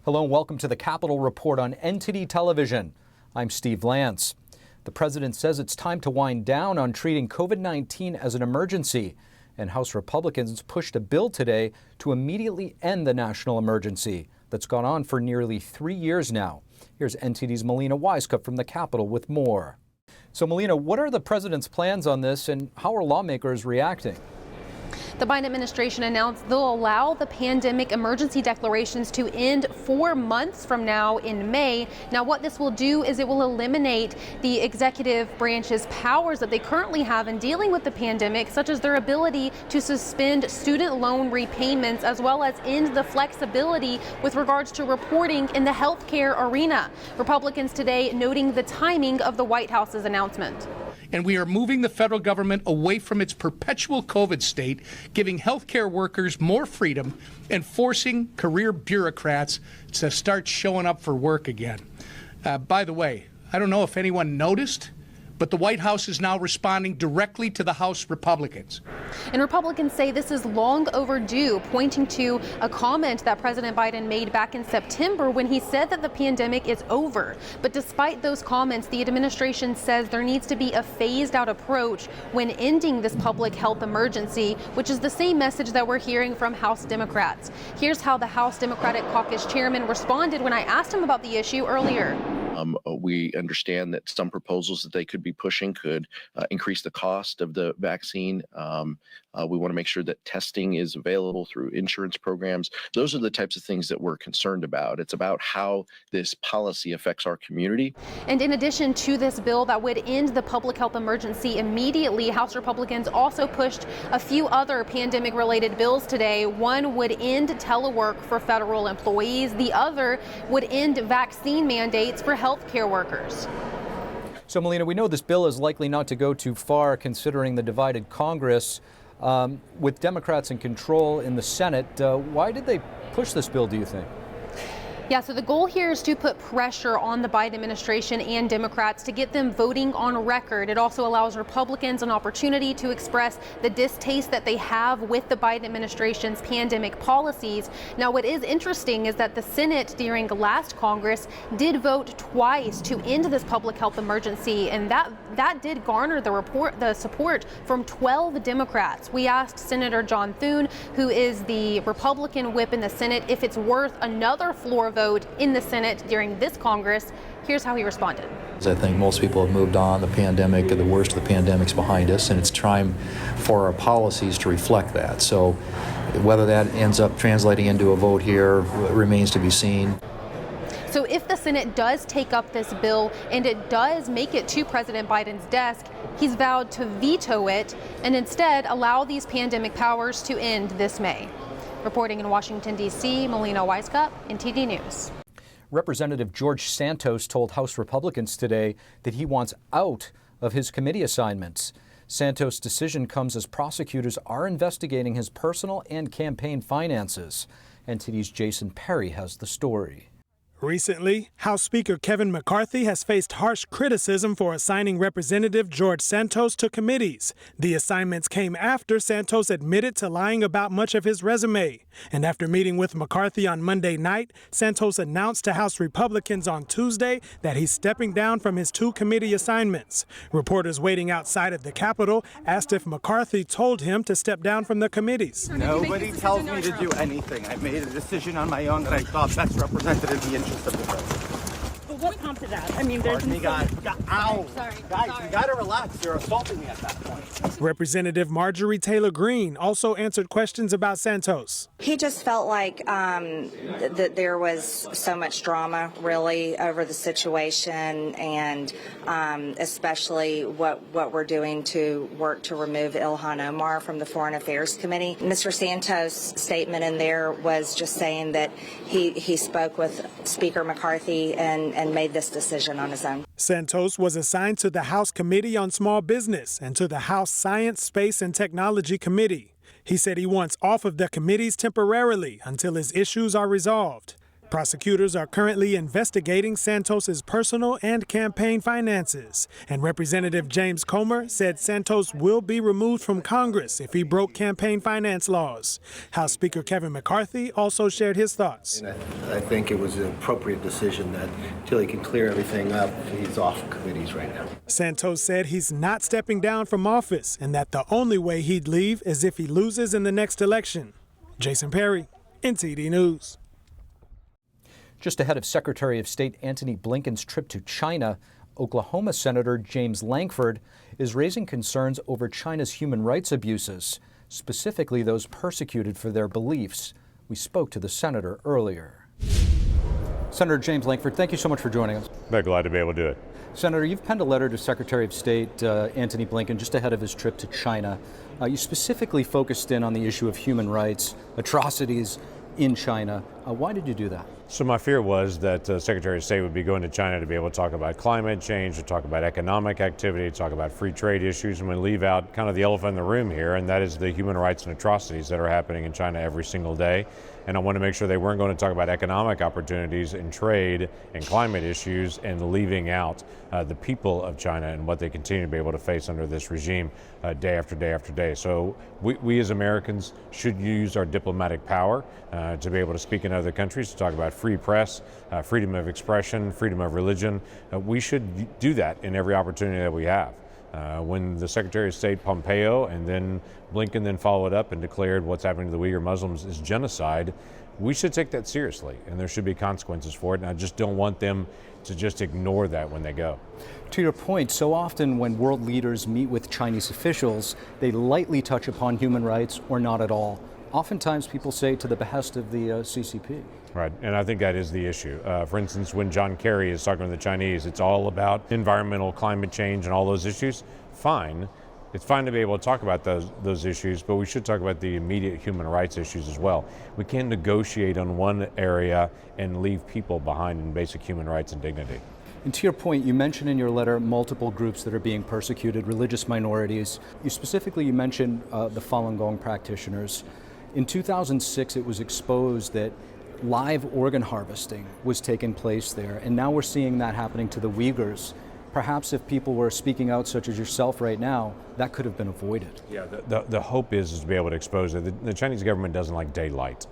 Hello and welcome to the Capitol Report on Antony television. I'm Steve Lance. The president says it's time to wind down on treating COVID-19 as an emergency, and House Republicans pushed a bill today to immediately end the national emergency that's gone on for nearly 3 years now. Here's Antony's Melina Wisecup from the Capitol with more. So Melina, what are the president's plans on this and how are lawmakers reacting? The Biden administration announced they'll allow the pandemic emergency declarations to end 4 months from now in May. Now, what this will do is it will eliminate the executive branch's powers that they currently have in dealing with the pandemic, such as their ability to suspend student loan repayments, as well as end the flexibility with regards to reporting in the healthcare arena. Republicans today noting the timing of the White House's announcement. And we are moving the federal government away from its perpetual COVID state, giving healthcare workers more freedom and forcing career bureaucrats to start showing up for work again. By the way, I don't know if anyone noticed, but the White House is now responding directly to the House Republicans. And Republicans say this is long overdue, pointing to a comment that President Biden made back in September when he said that the pandemic is over. But despite those comments, the administration says there needs to be a phased out approach when ending this public health emergency, which is the same message that we're hearing from House Democrats. Here's how the House Democratic Caucus chairman responded when I asked him about the issue earlier. We understand that some proposals that they could be pushing could increase the cost of the vaccine. We want to make sure that testing is available through insurance programs. Those are the types of things that we're concerned about. It's about how this policy affects our community. And in addition to this bill that would end the public health emergency immediately, House Republicans also pushed a few other pandemic-related bills today. One would end telework for federal employees. The other would end vaccine mandates for healthcare workers. So, Melina, we know this bill is likely not to go too far considering the divided Congress. With Democrats in control in the Senate, why did they push this bill, do you think? Yeah, so the goal here is to put pressure on the Biden administration and Democrats to get them voting on record. It also allows Republicans an opportunity to express the distaste that they have with the Biden administration's pandemic policies. Now, what is interesting is that the Senate during last Congress did vote twice to end this public health emergency, and that did garner the support from 12 Democrats. We asked Senator John Thune, who is the Republican whip in the Senate, if it's worth another floor vote in the Senate during this Congress. Here's how he responded. I think most people have moved on. The pandemic, the worst of the pandemic's behind us, and it's time for our policies to reflect that. So whether that ends up translating into a vote here remains to be seen. So if the Senate does take up this bill and it does make it to President Biden's desk, he's vowed to veto it and instead allow these pandemic powers to end this May. Reporting in Washington, D.C., Melina Wisecup, NTD News. Representative George Santos told House Republicans today that he wants out of his committee assignments. Santos' decision comes as prosecutors are investigating his personal and campaign finances. NTD's Jason Perry has the story. Recently, House Speaker Kevin McCarthy has faced harsh criticism for assigning Representative George Santos to committees. The assignments came after Santos admitted to lying about much of his resume. And after meeting with McCarthy on Monday night, Santos announced to House Republicans on Tuesday that he's stepping down from his 2 committee assignments. Reporters waiting outside of the Capitol asked if McCarthy told him to step down from the committees. Nobody tells me to do anything. I made a decision on my own that I thought best represented the interest of the president. But what prompted that? I mean, there's Guys, you gotta relax. You're assaulting me at that point. Representative Marjorie Taylor Greene also answered questions about Santos. He just felt like that there was so much drama, really, over the situation, and especially what we're doing to work to remove Ilhan Omar from the Foreign Affairs Committee. Mr. Santos' statement in there was just saying that he spoke with Speaker McCarthy and made this decision on his own. Santos was assigned to the House Committee on Small Business and to the House Science, Space, and Technology Committee. He said he wants off of the committees temporarily until his issues are resolved. Prosecutors are currently investigating Santos's personal and campaign finances, and Representative James Comer said Santos will be removed from Congress if he broke campaign finance laws. House Speaker Kevin McCarthy also shared his thoughts. And I think it was an appropriate decision that until he can clear everything up, he's off committees right now. Santos said he's not stepping down from office and that the only way he'd leave is if he loses in the next election. Jason Perry, NTD News. Just ahead of Secretary of State Antony Blinken's trip to China, Oklahoma Senator James Lankford is raising concerns over China's human rights abuses, specifically those persecuted for their beliefs. We spoke to the senator earlier. Senator James Lankford, thank you so much for joining us. Very glad to be able to do it. Senator, you've penned a letter to Secretary of State Antony Blinken just ahead of his trip to China. You specifically focused in on the issue of human rights, atrocities in China. Why did you do that? So my fear was that Secretary of State would be going to China to be able to talk about climate change, to talk about economic activity, to talk about free trade issues, and we leave out kind of the elephant in the room here, and that is the human rights and atrocities that are happening in China every single day. And I want to make sure they weren't going to talk about economic opportunities and trade and climate issues and leaving out the people of China and what they continue to be able to face under this regime day after day after day. So we as Americans should use our diplomatic power to be able to speak in other countries, to talk about free press, freedom of expression, freedom of religion. We should do that in every opportunity that we have. When the Secretary of State Pompeo and then Blinken then followed up and declared what's happening to the Uyghur Muslims is genocide, we should take that seriously, and there should be consequences for it, and I just don't want them to just ignore that when they go. To your point, so often when world leaders meet with Chinese officials, they lightly touch upon human rights or not at all. Oftentimes people say to the behest of the CCP. Right, and I think that is the issue. For instance, when John Kerry is talking to the Chinese, it's all about environmental climate change and all those issues. Fine. It's fine to be able to talk about those issues, but we should talk about the immediate human rights issues as well. We can't negotiate on one area and leave people behind in basic human rights and dignity. And to your point, you mentioned in your letter multiple groups that are being persecuted, religious minorities. You mentioned the Falun Gong practitioners. In 2006, it was exposed that live organ harvesting was taking place there, and now we're seeing that happening to the Uyghurs. Perhaps if people were speaking out, such as yourself right now, that could have been avoided. Yeah, the hope is to be able to expose it. The Chinese government doesn't like daylight.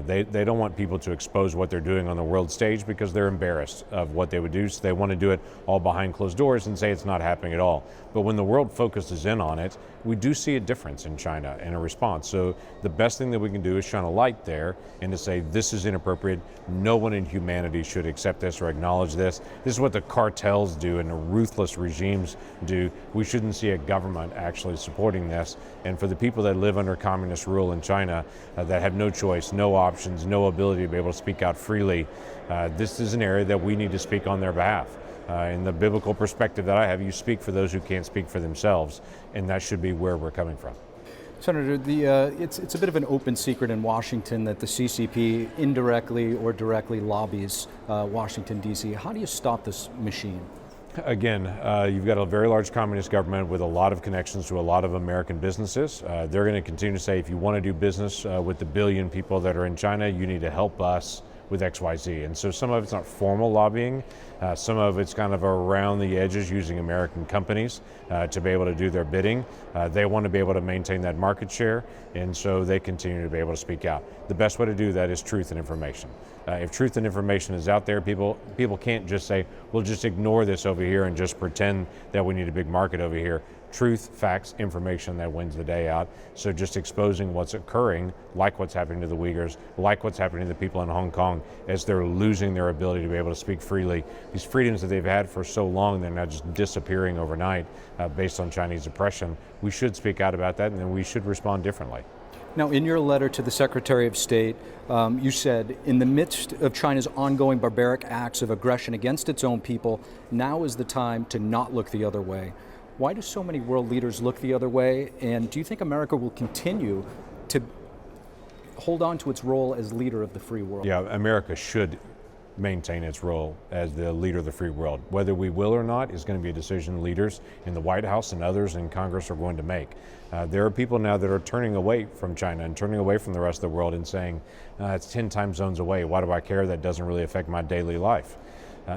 They don't want people to expose what they're doing on the world stage because they're embarrassed of what they would do. So they want to do it all behind closed doors and say it's not happening at all. But when the world focuses in on it, we do see a difference in China and a response. So the best thing that we can do is shine a light there and to say this is inappropriate. No one in humanity should accept this or acknowledge this. This is what the cartels do and the ruthless regimes do. We shouldn't see a government actually supporting this. And for the people that live under communist rule in China that have no choice, no options, no ability to be able to speak out freely, this is an area that we need to speak on their behalf. In the biblical perspective that I have, you speak for those who can't speak for themselves, and that should be where we're coming from. Senator, it's a bit of an open secret in Washington that the CCP indirectly or directly lobbies Washington, D.C. How do you stop this machine? Again, you've got a very large communist government with a lot of connections to a lot of American businesses. They're going to continue to say, if you want to do business with the billion people that are in China, you need to help us with XYZ. And so some of it's not formal lobbying. Some of it's kind of around the edges using American companies to be able to do their bidding. They want to be able to maintain that market share, and so they continue to be able to speak out. The best way to do that is truth and information. If truth and information is out there, people can't just say, we'll just ignore this over here and just pretend that we need a big market over here. Truth, facts, information that wins the day out. So just exposing what's occurring, like what's happening to the Uyghurs, like what's happening to the people in Hong Kong as they're losing their ability to be able to speak freely. These freedoms that they've had for so long, they're now just disappearing overnight based on Chinese oppression. We should speak out about that, and then we should respond differently. Now, in your letter to the Secretary of State, you said, in the midst of China's ongoing barbaric acts of aggression against its own people, now is the time to not look the other way. Why do so many world leaders look the other way? And do you think America will continue to hold on to its role as leader of the free world? Yeah, America should maintain its role as the leader of the free world. Whether we will or not is going to be a decision leaders in the White House and others in Congress are going to make. There are people now that are turning away from China and turning away from the rest of the world and saying, it's 10 time zones away. Why do I care? That doesn't really affect my daily life.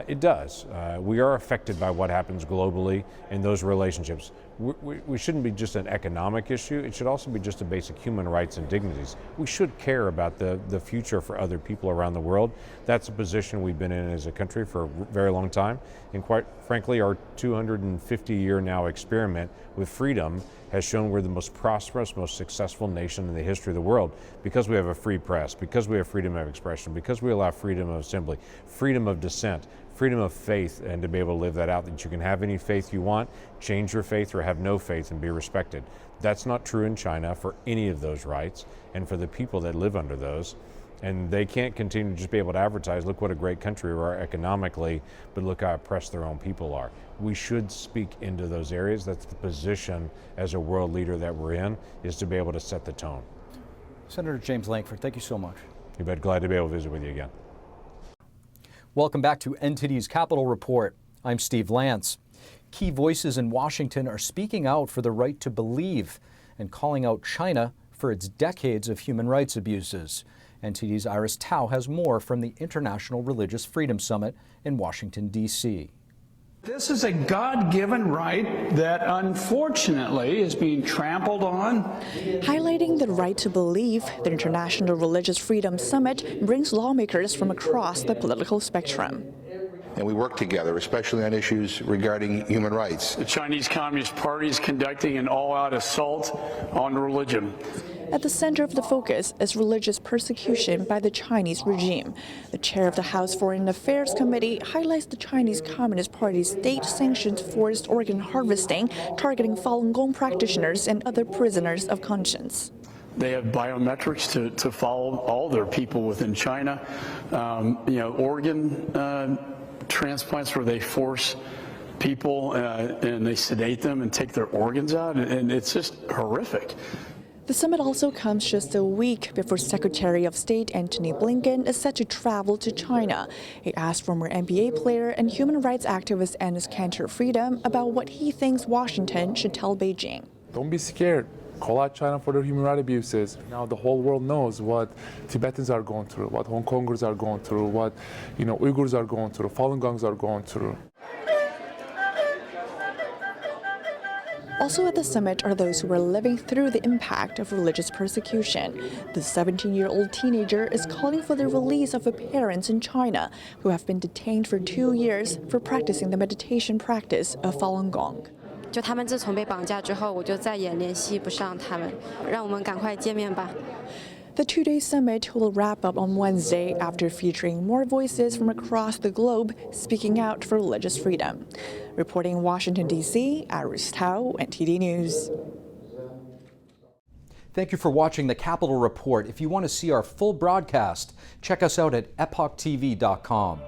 It does. We are affected by what happens globally in those relationships. We shouldn't be just an economic issue. It should also be just a basic human rights and dignities. We should care about the future for other people around the world. That's a position we've been in as a country for a very long time. And quite frankly, our 250-year now experiment with freedom has shown we're the most prosperous, most successful nation in the history of the world because we have a free press, because we have freedom of expression, because we allow freedom of assembly, freedom of dissent, freedom of faith, and to be able to live that out, that you can have any faith you want, change your faith, or have no faith and be respected. That's not true in China for any of those rights and for the people that live under those. And they can't continue to just be able to advertise, look what a great country we are economically, but look how oppressed their own people are. We should speak into those areas. That's the position as a world leader that we're in, is to be able to set the tone. Senator James Lankford, thank you so much. You bet. Glad to be able to visit with you again. Welcome back to NTD's Capitol Report. I'm Steve Lance. Key voices in Washington are speaking out for the right to believe and calling out China for its decades of human rights abuses. NTD's Iris Tao has more from the International Religious Freedom Summit in Washington, D.C. This is a God-given right that unfortunately is being trampled on. Highlighting the right to believe, the International Religious Freedom Summit brings lawmakers from across the political spectrum. And we work together, especially on issues regarding human rights. The Chinese Communist Party is conducting an all-out assault on religion. At the center of the focus is religious persecution by the Chinese regime. The chair of the House Foreign Affairs Committee highlights the Chinese Communist Party's state-sanctioned forced organ harvesting, targeting Falun Gong practitioners and other prisoners of conscience. They have biometrics to follow all their people within China. Organ transplants where they force people and they sedate them and take their organs out, and it's just horrific. The summit also comes just a week before Secretary of State Antony Blinken is set to travel to China. He asked former NBA player and human rights activist Enes Kanter Freedom about what he thinks Washington should tell Beijing. Don't be scared. Call out China for their human rights abuses. Now the whole world knows what Tibetans are going through, what Hong Kongers are going through, what Uyghurs are going through, Falun Gongs are going through. Also at the summit are those who are living through the impact of religious persecution. The 17-year-old teenager is calling for the release of her parents in China, who have been detained for 2 years for practicing the meditation practice of Falun Gong. 就他们自从被绑架之后，我就再也联系不上他们，让我们赶快见面吧。 The two-day summit will wrap up on Wednesday after featuring more voices from across the globe speaking out for religious freedom. Reporting in Washington, D.C., Iris Tao, NTD News. Thank you for watching the Capitol Report. If you want to see our full broadcast, check us out at epochtv.com.